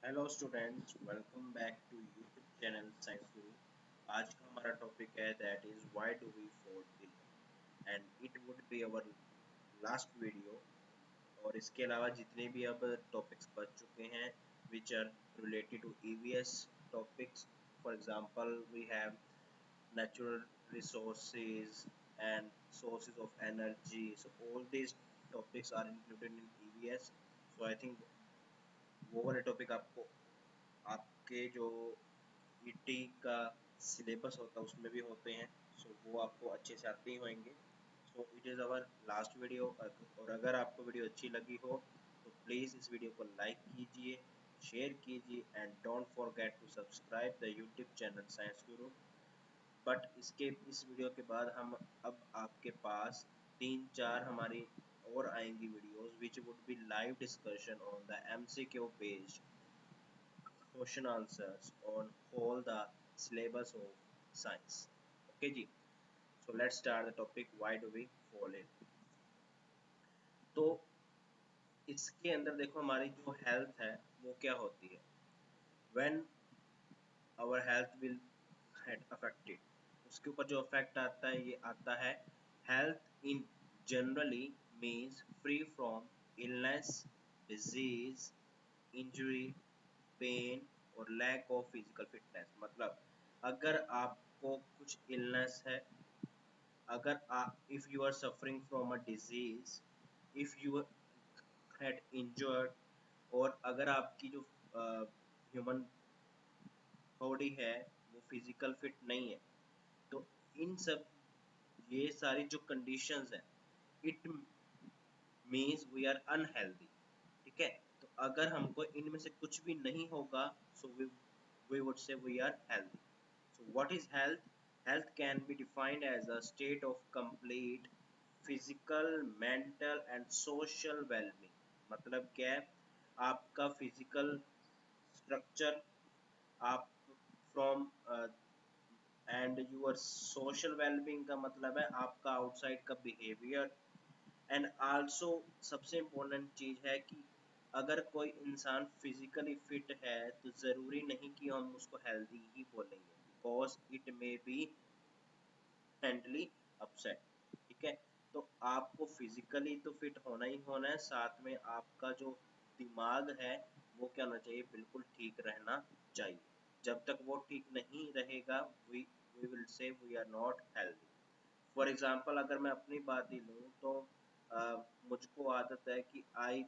Hello students, welcome back to YouTube channel science Guru. आज का हमारा टॉपिक है that is why do we fall in love and it would be our last video. और इसके अलावा जितने भी अब टॉपिक्स बच चुके हैं which are related to EVS topics, for example we have natural resources and sources of energy, so all these topics are included in EVS. So I think वो वाले टॉपिक आपको आपके जो ईटी का सिलेबस होता है उसमें भी होते हैं। सो वो आपको अच्छे से आते ही होंगे। So it is our last video. और अगर आपको वीडियो अच्छी लगी हो तो प्लीज़ इस वीडियो को लाइक कीजिए, शेयर कीजिए and don't forget to subscribe the YouTube channel science Guru. But इसके इस वीडियो के बाद हम अब आपके पास 3-4 हमारी और आएंगी videos which would be live discussion on the MCQ based question answers on whole the syllabus of science. Okay जी, so let's start the topic why do we fall in। तो इसके अंदर देखो हमारी जो हेल्थ है वो क्या होती है। when our health will get affected, उसके ऊपर जो इफेक्ट आता है ये आता है health in generally means free from illness, disease, injury, pain और लैक ऑफ फिजिकल फिटनेस। मतलब अगर आपको कुछ इलनेस है, अगर आप if you are suffering from a disease, if you had injured, और अगर आपकी जो ह्यूमन बॉडी है वो फिजिकल फिट नहीं है, तो इन सब ये सारी जो कंडीशंस है it means we are unhealthy. ठीक है, तो अगर हमको इनमें से कुछ भी नहीं होगा सो we would say we are healthy. So what is health? Health can be defined as a state of complete physical, mental and social well-being। मतलब क्या है, आपका फिजिकल स्ट्रक्चर, आप from and your social wellbeing का मतलब है आपका outside का बिहेवियर। एंड आल्सो सबसे इम्पोर्टेंट चीज़ है कि अगर कोई इंसान फिजिकली फिट है तो ज़रूरी नहीं कि हम उसको हेल्दी ही बोलेंगे, because it may be mentally upset. ठीक है, तो आपको फिजिकली तो फिट होना ही होना है, साथ में आपका जो दिमाग है वो क्या होना चाहिए, बिल्कुल ठीक रहना चाहिए। जब तक वो ठीक नहीं रहेगा we will say we are not healthy. For example अगर मैं अपनी बात ही लूँ तो मुझको आदत है कि आई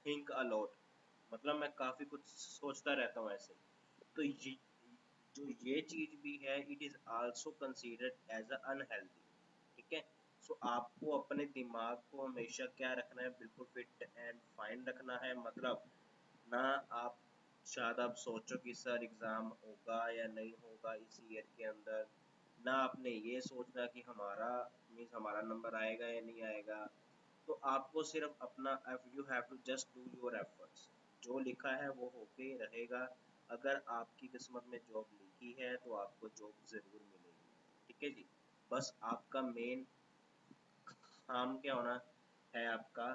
थिंक अलॉट, मतलब मैं काफ़ी कुछ सोचता रहता हूँ ऐसे। तो ये जो ये चीज़ भी है it is also considered as a unhealthy. ठीक है, सो आपको अपने दिमाग को हमेशा क्या रखना है, बिल्कुल फिट एंड फाइन रखना है। मतलब ना आप शायद आप सोचो कि सर एग्ज़ाम होगा या नहीं होगा इस ईयर के अंदर, ना आपने ये सोचना कि हमारा मीन्स हमारा नंबर आएगा या नहीं आएगा। तो आपको सिर्फ अपना you have to just do your efforts, जो लिखा है वो होके रहेगा। अगर आपकी किस्मत में जॉब लिखी है तो आपको जॉब ज़रूर मिलेगी। ठीक है जी, बस आपका मेन काम क्या होना है आपका,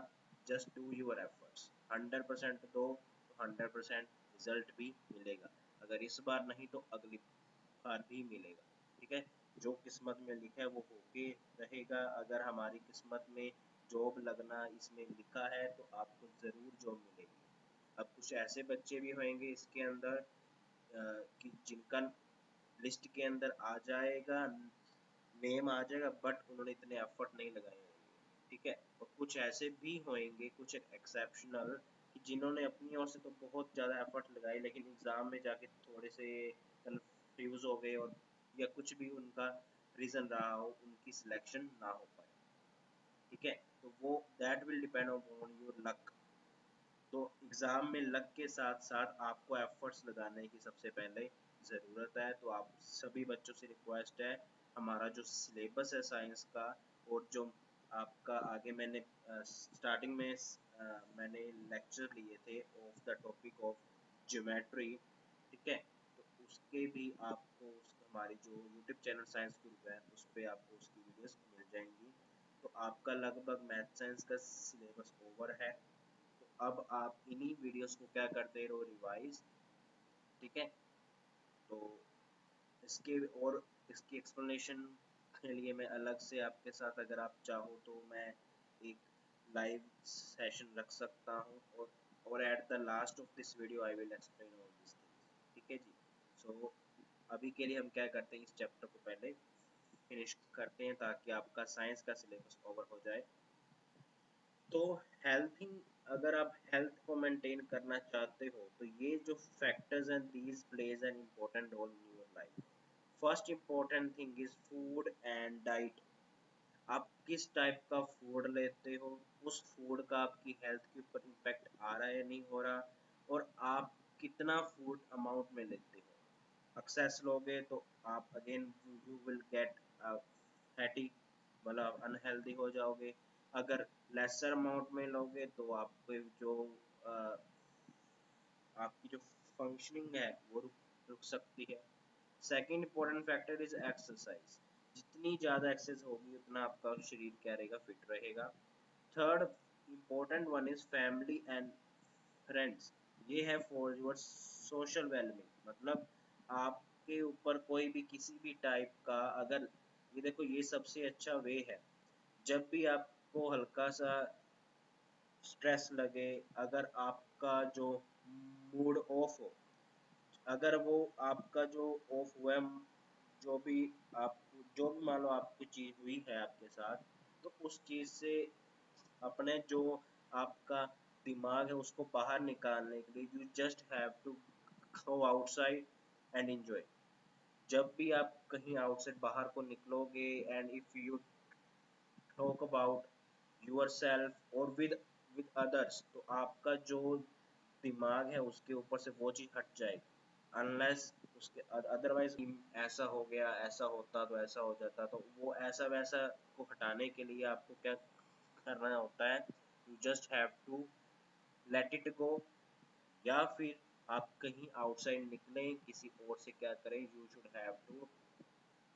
जस्ट डू योर एफर्ट्स। 100% दो तो 100% रिजल्ट भी मिलेगा। अगर इस बार नहीं तो अगली बार भी मिलेगा। ठीक है, जो किस्मत में लिखा है वो होके रहेगा। अगर हमारी किस्मत में जॉब लगना इसमें लिखा है तो आपको ज़रूर जॉब मिलेगी। अब कुछ ऐसे बच्चे भी होंगे इसके अंदर कि जिनका लिस्ट के अंदर आ जाएगा, नेम आ जाएगा, बट उन्होंने इतने एफर्ट नहीं लगाए होंगे। ठीक है, और कुछ ऐसे भी होंगे, कुछ एक्सेप्शनल, कि जिन्होंने अपनी ओर से तो बहुत ज़्यादा एफर्ट लगाए लेकिन एग्ज़ाम में जाके थोड़े से कन्फ्यूज़ हो गए, और या कुछ भी उनका रीज़न रहा हो उनकी सिलेक्शन ना हो पाए। ठीक है, तो वो that will depend on your luck. तो एग्ज़ाम में लक के साथ साथ आपको एफर्ट्स लगाने की सबसे पहले ज़रूरत है। तो आप सभी बच्चों से रिक्वेस्ट है, हमारा जो सिलेबस है साइंस का, और जो आपका आगे मैंने स्टार्टिंग में मैंने लेक्चर लिए थे of the topic of geometry. ठीक है, तो उसके भी आपको हमारी जो यूट्यूब चैनल साइंस ग्रुप है उस पर आपको उसकी वीडियोस मिल जाएंगी। तो आपका लगभग मैथ साइंस का सिलेबस ओवर है। तो अब आप इन्हीं वीडियोस को क्या करते रहो, रिवाइज। ठीक है, तो इसके और इसकी एक्सप्लेनेशन के लिए मैं अलग से आपके साथ, अगर आप चाहो तो मैं एक लाइव सेशन रख सकता हूँ, और at the last of this video I will explain all this things. ठीक है जी। सो अभी के लिए हम क्या करते हैं, इस चैप्टर को पहले फिनिश करते हैं ताकि आपका साइंस का सिलेबस कवर हो जाए। तो हेल्थिंग, अगर आप हेल्थ को मेंटेन करना चाहते हो तो ये जो फैक्टर्स हैं, these plays an important role in your life. First important thing is food and diet. आप किस टाइप का फूड लेते हो, उस फूड का आपकी हेल्थ के ऊपर इम्पैक्ट आ रहा है नहीं हो रहा, और आप कितना फूड अमाउंट में लेते हो। एक्सेस लोगे तो आप again you will get fatty, मतलब अनहेल्दी हो जाओगे। अगर लेसर अमाउंट में लोगे तो आपके जो आपकी जो फंक्शनिंग है वो रुक सकती है। Second important factor is exercise. जितनी ज़्यादा एक्सरसाइज होगी उतना आपका शरीर क्या रहेगा, फिट रहेगा। Third important one is family and friends. ये है फॉर योर सोशल वेलबींग, मतलब आपके ऊपर कोई भी किसी भी टाइप का, अगर ये देखो ये सबसे अच्छा वे है, जब भी आपको हल्का सा स्ट्रेस लगे, अगर आपका जो मूड ऑफ हो, अगर वो आपका जो ऑफ हुआ, जो भी आप जो भी मान लो आपकी चीज़ हुई है आपके साथ, तो उस चीज़ से अपने जो आपका दिमाग है उसको बाहर निकालने के लिए you just have to go outside and enjoy. जब भी आप कहीं आउटसाइड बाहर को निकलोगे and if you talk about yourself और विद अदर्स, तो आपका जो दिमाग है उसके ऊपर से वो चीज़ हट जाएगी। अनलेस उसके अदरवाइज ऐसा हो गया, ऐसा होता तो ऐसा हो जाता, तो वो ऐसा वैसा को हटाने के लिए आपको क्या करना होता है, you just have to let it go. या फिर आप कहीं आउटसाइड निकलें, किसी और से क्या करें, you should have to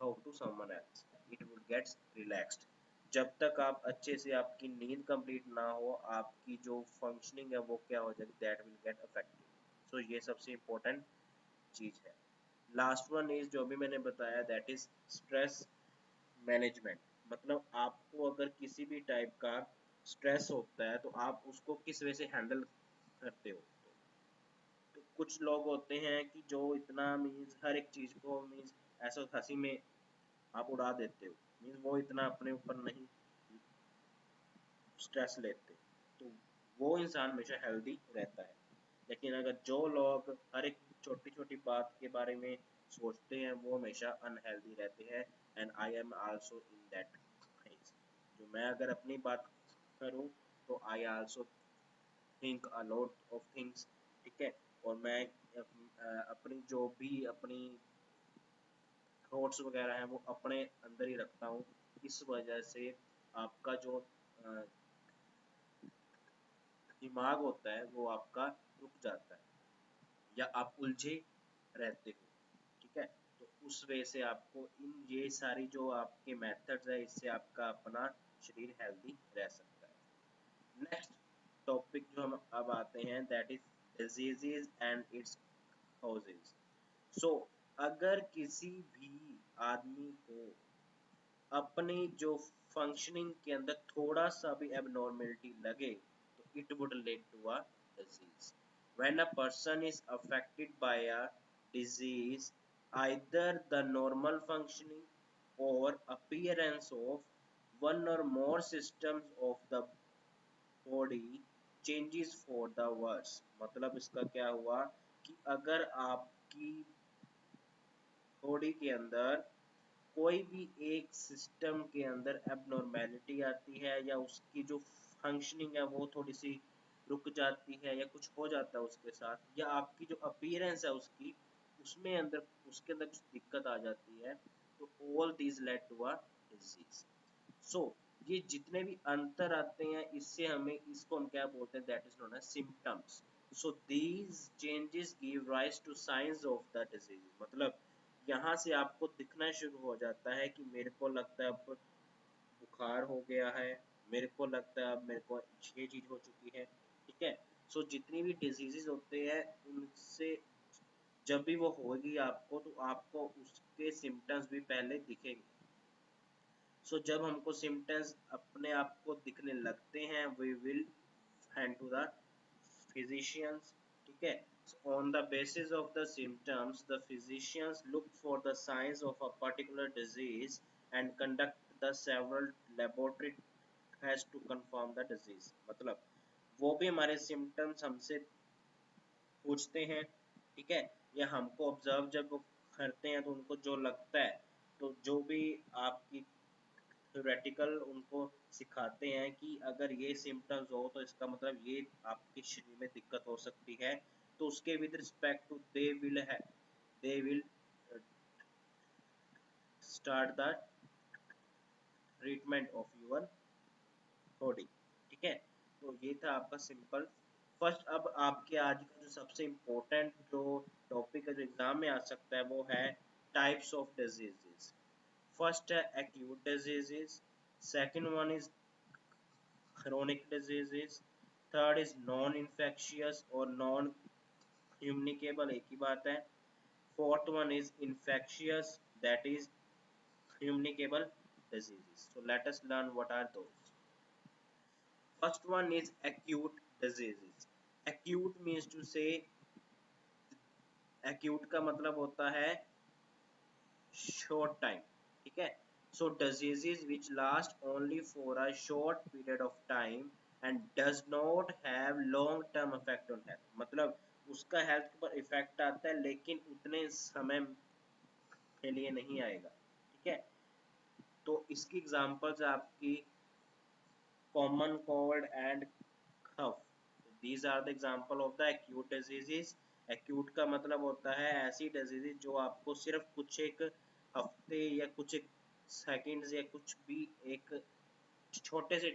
talk to someone else, it will gets relaxed. जब तक आप अच्छे से आपकी नींद कंप्लीट ना हो, आपकी जो फंक्शनिंग है वो क्या हो जाएगी, दैट विल गेट अफेक्टेड। सो ये सबसे इम्पोर्टेंट चीज़ है। लास्ट वन इज जो भी मैंने बताया, दैट इज स्ट्रेस मैनेजमेंट। मतलब आपको अगर किसी भी टाइप का स्ट्रेस होता है तो आप उसको किस वे से हैंडल करते हो। तो कुछ लोग होते हैं कि जो इतना मीन्स हर एक चीज़ को मीन्स ऐसा हंसी में आप उड़ा देते हो, मीन्स वो इतना अपने ऊपर नहीं स्ट्रेस लेते, तो वो इंसान हमेशा हेल्दी रहता है। लेकिन अगर जो लोग हर एक छोटी छोटी बात के बारे में सोचते हैं वो हमेशा अनहेल्दी रहते हैं। And I am also in that phase. जो मैं अगर अपनी बात करूं तो I also think a lot of things. ठीक है, और मैं अपनी जो भी अपनी थॉट्स वगैरह हैं वो अपने अंदर ही रखता हूँ। इस वजह से आपका जो दिमाग होता है वो आपका रुक जाता है, या आप उलझे रहते हो। ठीक है, तो उस वे से आपको इन ये सारी जो आपके मेथड्स है, इससे आपका अपना शरीर हेल्दी रह सकता है। नेक्स्ट टॉपिक जो हम अब आते हैं, that is diseases and it's causes. So अगर किसी भी आदमी को अपनी जो फंक्शनिंग के अंदर थोड़ा सा भी एबनॉर्मेलिटी लगे, तो it would lead to a disease. When a person is affected by a disease, either the normal functioning or appearance of one or more systems of the body changes for the worse। मतलब इसका क्या हुआ कि अगर आपकी body के अंदर कोई भी एक सिस्टम के अंदर एबनॉर्मेलिटी आती है, या उसकी जो फंक्शनिंग है वो थोड़ी सी रुक जाती है, या कुछ हो जाता है उसके साथ, या आपकी जो अपीयरेंस है उसकी उसमें अंदर उसके अंदर कुछ दिक्कत आ जाती है, तो all these lead to a disease. So ये जितने भी अंतर आते हैं, इससे हमें इसको हम क्या बोलते हैं, that is known as symptoms. So these changes give rise to science of the disease. मतलब यहाँ से आपको दिखना शुरू हो जाता है कि मेरे को लगता है अब बुखार हो गया है, मेरे को लगता है अब मेरे को ये चीज़ हो चुकी है। ठीक है, सो जितनी भी डिजीजेज होते हैं उनसे जब भी वो होगी आपको तो आपको उसके सिम्टम्स भी पहले दिखेंगे। सो जब हमको सिम्टम्स अपने आप को दिखने लगते हैं we will hand to the physicians, ठीक है। On the basis of the symptoms the physicians look for the signs of a particular disease and conduct the several laboratory tests to confirm the disease। मतलब वो भी हमारे symptoms हमसे पूछते हैं, ठीक है, या हमको ऑब्जर्व जब वो करते हैं तो उनको जो लगता है तो जो भी आपकी थ्योरेटिकल उनको सिखाते हैं कि अगर ये सिम्टम्स हो तो इसका मतलब ये आपके शरीर में दिक्कत हो सकती है, तो उसके with respect to they will start the treatment of your body, ठीक है। तो ये था आपका सिंपल फर्स्ट। अब आपके आज का जो सबसे इम्पोर्टेंट जो टॉपिक है जो एग्जाम में आ सकता है वो है टाइप्स ऑफ डिजीजेस। फर्स्ट है acute diseases, second one is chronic diseases, third is non infectious और नॉन communicable, एक ही बात है। Fourth one is infectious that is communicable diseases। So let us learn what are those। First one is acute diseases। Acute means to say, acute का मतलब होता है short time, ठीक है। So diseases which last only for a short period of time and does not have long term effect on health। मतलब उसका health पर effect आता है लेकिन उतने समय के लिए नहीं आएगा, ठीक है। तो इसकी एग्जांपल्स आपकी common cold and cough. These are the example of the acute diseases. Acute का मतलब होता है ऐसी डिजीजेस जो आपको सिर्फ कुछ एक हफ्ते या कुछ एक सेकंड्स या कुछ भी एक छोटे से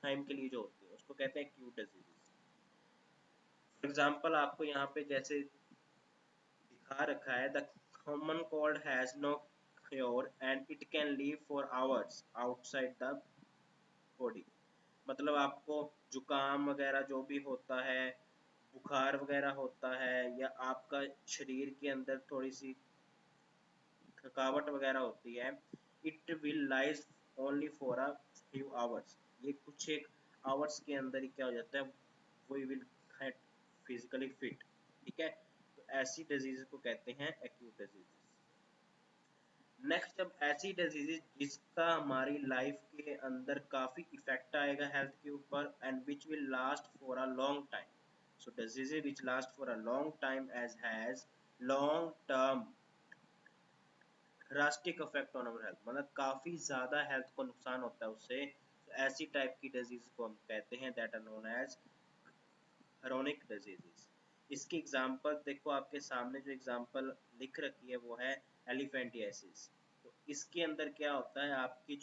टाइम के लिए जो होती है उसको कहते हैं एक्यूट डिजीजेस। फॉर एग्जांपल आपको यहाँ पे जैसे दिखा रखा है the common cold has no cure and it can live for hours outside the body. मतलब आपको जुकाम वगैरह जो भी होता है, बुखार वगैरह होता है, या आपका शरीर के अंदर थोड़ी सी थकावट वगैरह होती है, it will lies only for a few hours. ये कुछ एक आवर्स के अंदर ही क्या हो जाता है, वो विल गेट फिजिकली फिट, ठीक है। तो ऐसी डिजीज को कहते हैं एक्यूट डिजीज। नेक्स्ट, जब ऐसी डिजीज जिसका हमारी लाइफ के अंदर काफी इफेक्ट आएगा हेल्थ के ऊपर and which will last for a long time. So disease which last for a long time as has long term drastic effect on our health, मतलब काफी ज्यादा हेल्थ को नुकसान होता है उससे। तो ऐसी टाइप की डिजीज को हम कहते हैं that are known as chronic diseases. इसकी एग्जांपल देखो आपके सामने जो एग्जांपल लिख रखी है वो है एलिफेंटियासिस। तो इसके अंदर क्या होता है, आपकी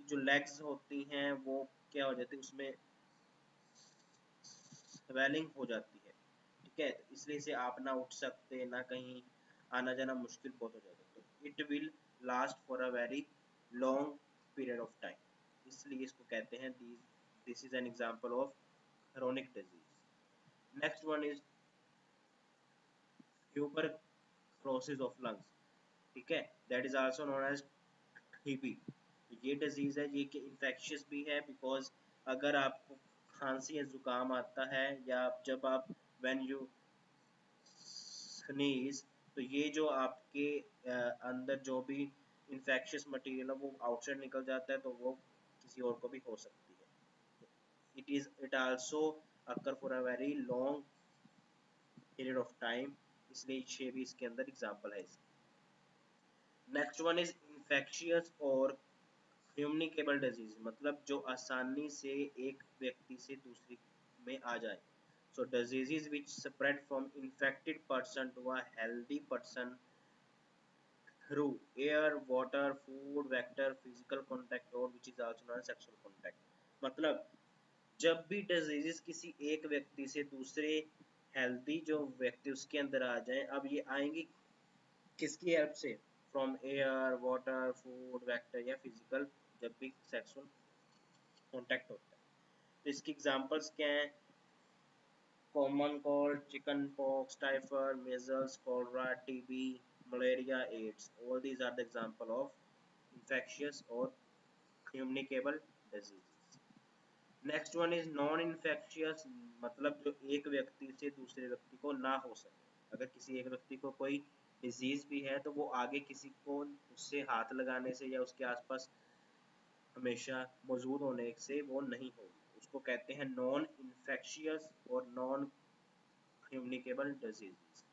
जो लेग्स होती हैं वो क्या हो जाती है, उसमें स्वेलिंग हो जाती है, ठीक है। तो इसलिए से आप ना उठ सकते ना कहीं आना जाना मुश्किल बहुत हो जाता है। तो it will last for a very long period of time, इसलिए इसको कहते हैं this is an example of chronic disease। Next one is tuberculosis of lungs, ठीक है, that is also known as TB। ये डिजीज है, ये इन्फेक्शियस भी है बिकॉज अगर आपको खांसी या जुकाम आता है या जब आप व्हेन यू स्नीज, तो ये जो आपके अंदर जो भी इन्फेक्शियस मटेरियल है वो आउटसाइड निकल जाता है, तो वो किसी और को भी हो सकती है। It also occur for a very long period of time, इसलिए ये भी इसके अंदर एग्जांपल है इसकी। नेक्स्ट वन इज इन्फेक्शियस और कम्युनिकेबल डिजीज, मतलब जो आसानी से एक व्यक्ति से दूसरे में आ जाए। So diseases which spread from infected person to a healthy person through air, water, food, vector, physical contact और which is also known as sexual contact. मतलब जब भी डिजीजेस किसी एक व्यक्ति से दूसरे हेल्दी जो व्यक्ति उसके अंदर आ जाए, अब ये आएंगी किसकी हेल्प से, from air, water, food, vector या फिजिकल, जब भी सेक्सुअल कांटेक्ट होता है। तो इसकी एग्जांपल्स क्या हैं? Common cold, chicken pox, typhoid, measles, cholera, TB, malaria, AIDS. All these are the example of infectious or communicable diseases. Next one is non infectious, मतलब जो एक व्यक्ति से दूसरे व्यक्ति को ना हो सके। अगर किसी एक व्यक्ति को कोई डिजीज भी है तो वो आगे किसी को उससे हाथ लगाने से या उसके आसपास हमेशा मौजूद होने से वो नहीं होगी, उसको कहते हैं नॉन इन्फेक्शियस और नॉन कम्युनिकेबल डिजीज।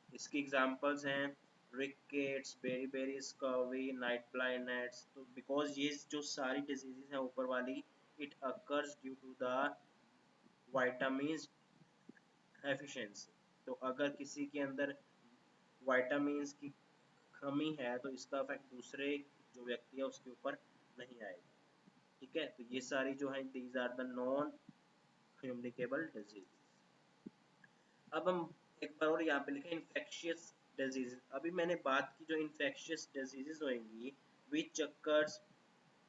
इसकी एग्जांपल्स हैं rickets, beriberi, scurvy, night blindness. तो बिकॉज ये जो सारी डिजीजेस हैं ऊपर वाली, it occurs due to the vitamin deficiency. तो अगर किसी के अंदर विटामिन की कमी है तो इसका इफेक्ट दूसरे जो व्यक्ति है उसके ऊपर नहीं आएगा। ठीक है, तो ये सारी जो है these are the non communicable disease. अब हम एक बार और यहाँ पे लिखें इन्फेक्शियस डिजीज। अभी मैंने बात की जो इन्फेक्शियस डिजीजेस होंगी which occurs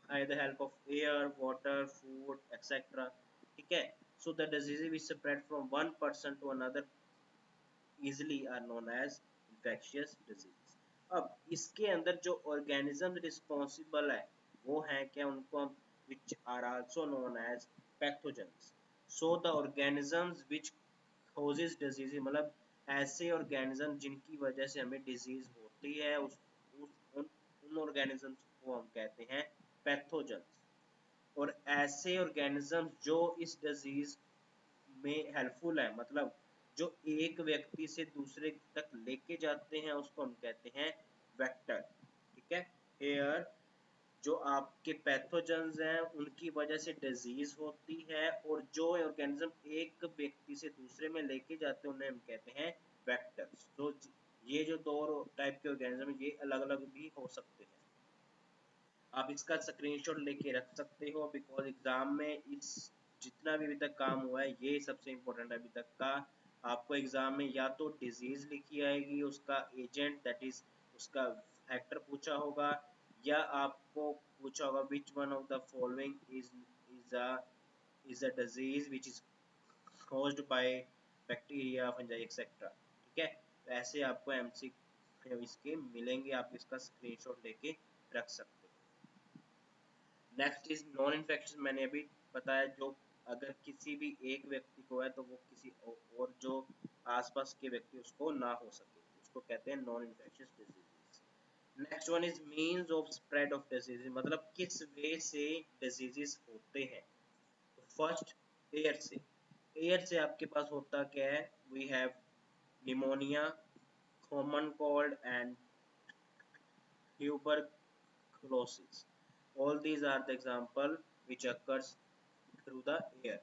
by the help of air, water, food, etc. ठीक है, so the diseases which spread from one person to another easily are known as infectious disease. अब इसके अंदर जो ऑर्गेनिज्म रिस्पॉन्सिबल है वो है क्या, उनको हम which are also known as pathogens. So the organisms which causes disease, मतलब ऐसे ऑर्गेनिज्म जिनकी वजह से हमें डिजीज होती है उन ऑर्गेनिजम्स को हम कहते हैं पैथोजेंस। और ऐसे ऑर्गेनिज्म जो इस डिजीज में हेल्पफुल है, मतलब जो एक व्यक्ति से दूसरे तक लेके जाते हैं, उसको हम कहते हैं वेक्टर। ठीक है, हेयर जो आपके पैथोजेंस हैं उनकी वजह से डिजीज होती है, और जो ऑर्गेनिज्म एक व्यक्ति से दूसरे में लेके जाते हैं उन्हें हम कहते हैं वेक्टर्स। तो ये जो दो टाइप के ऑर्गेनिज्म ये अलग अलग भी हो सकते हैं। आप इसका स्क्रीनशॉट लेके रख सकते हो, बिकॉज एग्जाम में इस जितना भी अभी तक काम हुआ है ये सबसे इम्पोर्टेंट है अभी तक का। आपको एग्जाम में या तो डिजीज लिखी आएगी, उसका एजेंट दैट इज उसका फैक्टर पूछा होगा, या आपको पूछा होगा which one of the following is a disease which is caused by bacteria, fungi etcetera. ठीक है, तो ऐसे आपको एमसी इसके मिलेंगे, आप इसका स्क्रीनशॉट लेके रख सकते हो। नेक्स्ट इज नॉन इन्फेक्शियस, मैंने अभी बताया जो अगर किसी भी एक व्यक्ति को है तो वो किसी और जो आसपास के व्यक्ति उसको ना हो सके, उसको कहते हैं non infectious diseases. Next one is means of spread of disease, मतलब किस वे से डिजीजेस होते हैं। तो फर्स्ट एयर से। एयर से आपके पास होता क्या है, we have pneumonia, common cold and tuberculosis. All these are the example which occurs through the air.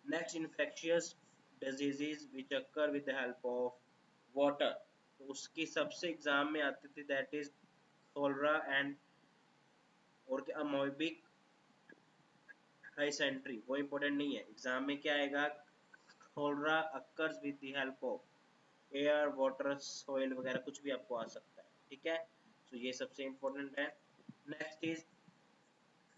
Next, infectious diseases which occur with the help of water. तो उसकी सबसे एग्जाम में आती थी दैट इज cholera and और amoebic dysentery। वो important नहीं है, एग्जाम में क्या आएगा, cholera occurs with the help of air, water, soil वगैरह कुछ भी आपको आ सकता है। ठीक है, तो ये सबसे इम्पोर्टेंट है। Next is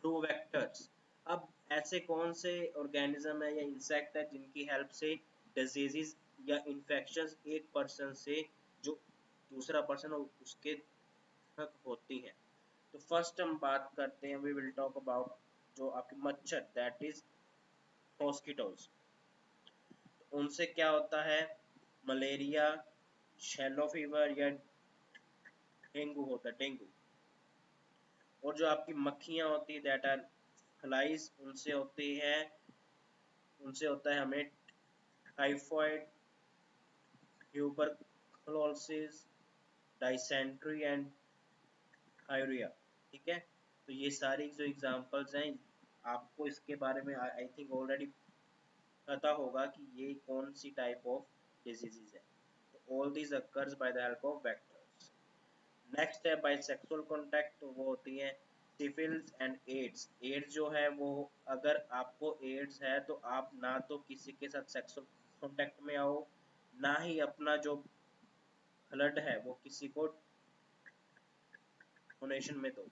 through vectors. अब ऐसे कौन से ऑर्गेनिज्म है या इंसेक्ट है जिनकी हेल्प से डिजीजेस या इन्फेक्शंस एक पर्सन से जो दूसरा पर्सन उसके तक होती है। तो फर्स्ट हम बात करते हैं, वी विल टॉक अबाउट जो आपके मच्छर दैट इज मॉस्किटोज। उनसे क्या होता है, मलेरिया, शेलो फीवर या डेंगू होता है, डेंगू। और जो आपकी मक्खियां होती है दैट आर फ्लाइज, उनसे होता है हमें typhoid, tuberculosis, dysentery and diarrhoea. ठीक है, तो ये सारी जो एग्जांपल्स हैं आपको इसके बारे में आई थिंक ऑलरेडी पता होगा कि ये कौन सी टाइप ऑफ डिजीजेज है। तो all these occurs by the help of vectors. Next है बाय सेक्सुअल कॉन्टैक्ट, तो वो होती है सिफिलिस एंड एड्स। एड्स जो है वो अगर आपको एड्स है तो आप ना तो किसी के साथ सेक्सुअल कॉन्टैक्ट में आओ, ना ही अपना जो ब्लड है वो किसी को डोनेशन में दो।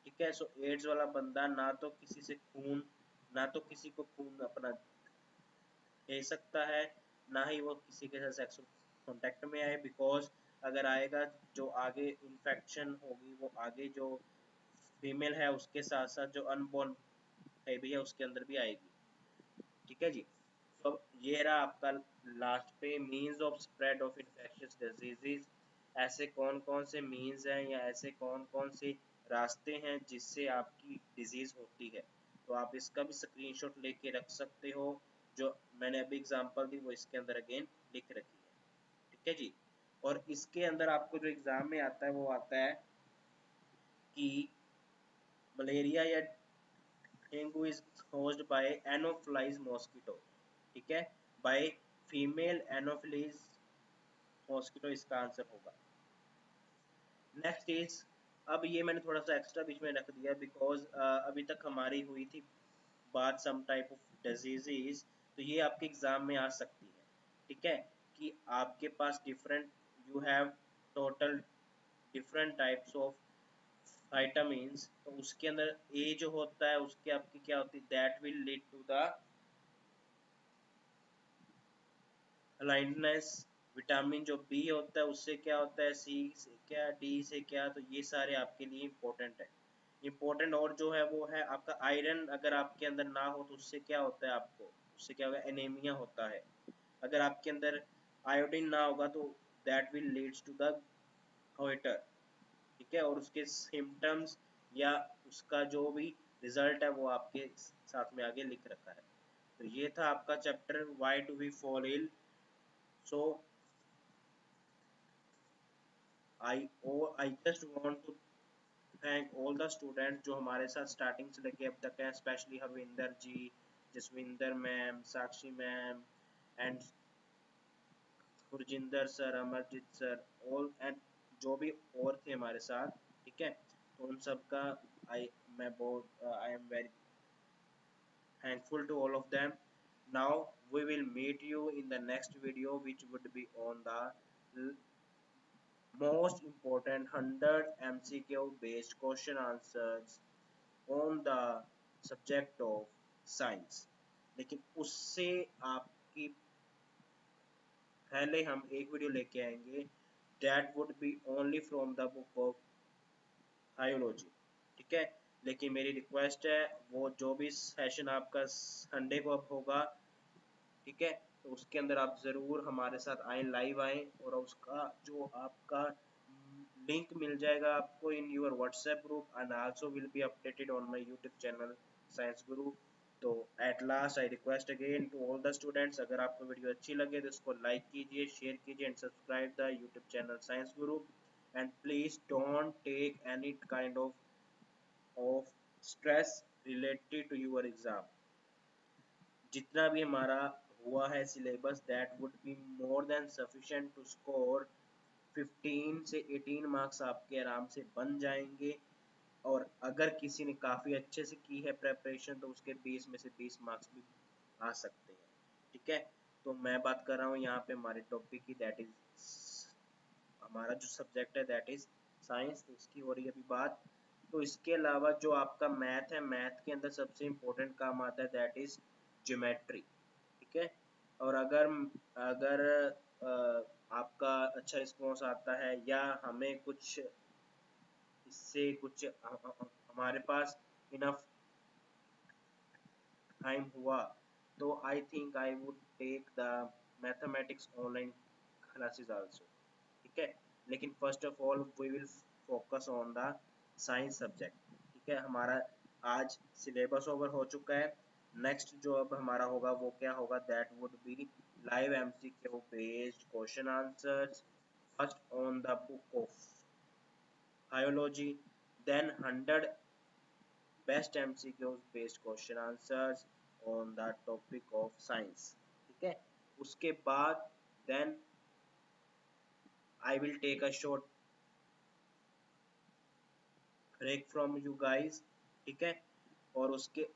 ठीक है, सो एड्स वाला बंदा ना तो किसी से खून ना तो किसी को खून अपना दे सकता है, ना ही वो किसी के साथ सेक्सुअल कांटेक्ट में आए, बिकॉज अगर आएगा जो आगे इन्फेक्शन होगी वो आगे जो फीमेल है उसके साथ साथ जो अनबॉर्न बेबी है उसके अंदर भी आएगी। ठीक है जी। तो ये रहा आपका लास्ट पे means of spread of infectious diseases. ऐसे कौन कौन से मीन्स हैं या ऐसे कौन कौन से रास्ते हैं जिससे आपकी डिजीज होती है, तो आप इसका भी स्क्रीनशॉट लेके रख सकते हो। जो मैंने अभी एग्जांपल दी वो इसके अंदर अगेन लिख रखी है। ठीक है जी। और इसके अंदर आपको जो एग्जाम में आता है वो आता है कि मलेरिया या dengue is caused by anopheles mosquito. ठीक है, बाय फीमेल एनोफ्लिस मॉस्किटो इसका आंसर होगा। नेक्स्ट इज, अब ये मैंने थोड़ा सा एक्स्ट्रा बीच में रख दिया बिकॉज अभी तक हमारी हुई थी बात सम टाइप ऑफ डिजीजेस, तो ये आपके एग्जाम में आ सकती है। ठीक है, कि आपके पास different, you have total different types of vitamins, तो उसके अंदर ए जो होता है उसके आपकी क्या होती है, that will lead to the blindness. Vitamin जो बी होता है उससे क्या होता है, सी से क्या, डी से क्या, तो ये सारे आपके लिए इम्पोर्टेंट है। इम्पोर्टेंट और जो है वो है आपका आयरन, अगर आपके अंदर ना हो तो उससे क्या होता है, आपको उससे क्या होगा, एनीमिया होता है। अगर आपके अंदर आयोडीन ना होगा तो that will leads to the goitre. ठीक है, और उसके सिम्टम्स या उसका जो भी रिजल्ट है वो आपके साथ में आगे लिख रखा है। तो ये था आपका chapter why do we fall ill. So I just want to thank all the student जो हमारे साथ स्टार्टिंग से लेके अब तक हैं, specially Havinder ji, Jaswinder ma'am, Sakshi ma'am and Gurjinder sir, Amarjeet sir, all and जो भी और थे हमारे साथ। ठीक है, तो उन सब का आई मैं बहुत I am very thankful to all of them. Now we will meet you in the next video, which would be on the most important 100 MCQ based question answers on the subject of science। लेकिन उससे आपकी पहले हम एक video लेके आएंगे, that would be only from the book of biology. ठीक है, लेकिन मेरी रिक्वेस्ट है वो जो भी सेशन आपका संडे को अब होगा, ठीक है, तो उसके अंदर आप ज़रूर हमारे साथ आए, लाइव आए, और उसका जो आपका लिंक मिल जाएगा आपको in your WhatsApp group and also will be updated on my YouTube channel science Guru. तो at last I request again to all the students, अगर आपको वीडियो अच्छी लगे तो इसको लाइक कीजिए, शेयर कीजिए and subscribe the YouTube channel science guru. And please don't take any kind of stress related to your exam. जितना भी हमारा हुआ है syllabus, that would be more than sufficient to score 15 से 18 मार्क्स आपके आराम से बन जाएंगे। और अगर किसी ने काफ़ी अच्छे से की है प्रेपरेशन तो उसके 20 में से 20 मार्क्स भी आ सकते हैं। ठीक है, तो मैं बात कर रहा हूँ यहाँ पे हमारे टॉपिक की, दैट इज हमारा जो सब्जेक्ट है दैट इज साइंस, तो उसकी हो रही है अभी बात। तो इसके अलावा जो आपका मैथ है, मैथ के अंदर सबसे इम्पोर्टेंट काम आता है दैट इज ज्योमेट्री। ठीक है, और अगर अगर आपका अच्छा रिस्पॉन्स आता है या हमें कुछ इससे कुछ हमारे पास इनफ टाइम हुआ, तो I think I would take the mathematics online classes also. ठीक है, लेकिन first of all we will focus on the science subject. ठीक है, हमारा आज सिलेबस ओवर हो चुका है। नेक्स्ट जो अब हमारा होगा वो क्या होगा, that would be live MCQ based question answers, first on the book of biology, then 100 best MCQs based question answers on the topic of science. ठीक है, उसके बाद then I will take a short break from you guys. ठीक है, और उसके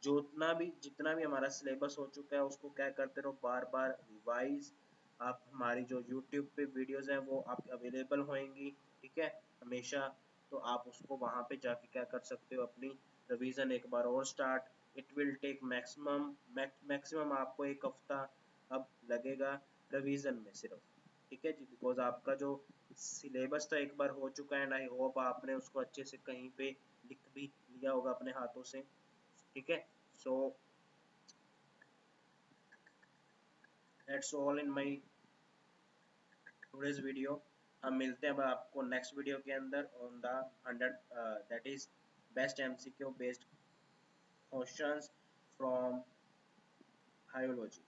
जितना भी हमारा सिलेबस हो चुका है उसको क्या करते रहो, बार बार रिवाइज। आप हमारी जो यूट्यूब पे वीडियोस हैं वो आप अवेलेबल होंगी। ठीक है, हमेशा, तो आप उसको वहाँ पे जाके क्या कर सकते हो, अपनी रिवीजन एक बार और start it will take maximum आपको एक हफ्ता अब लगेगा रिवीजन में सिर्फ। ठीक है जी, बिकॉज आपका जो सिलेबस तो एक बार हो चुका है एंड आई होप आपने उसको अच्छे से कहीं पे लिख भी लिया होगा अपने हाथों से। ठीक है, so that's all in my today's video. हम मिलते हैं अब आपको नेक्स्ट वीडियो के अंदर on the 100 that is best MCQ based questions from हाइरोलॉजी।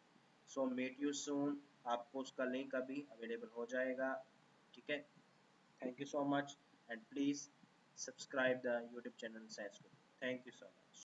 So meet you soon. आपको उसका लिंक अभी अवेलेबल हो जाएगा। ठीक है, thank you so much and please subscribe the YouTube channel science group. Thank you so much.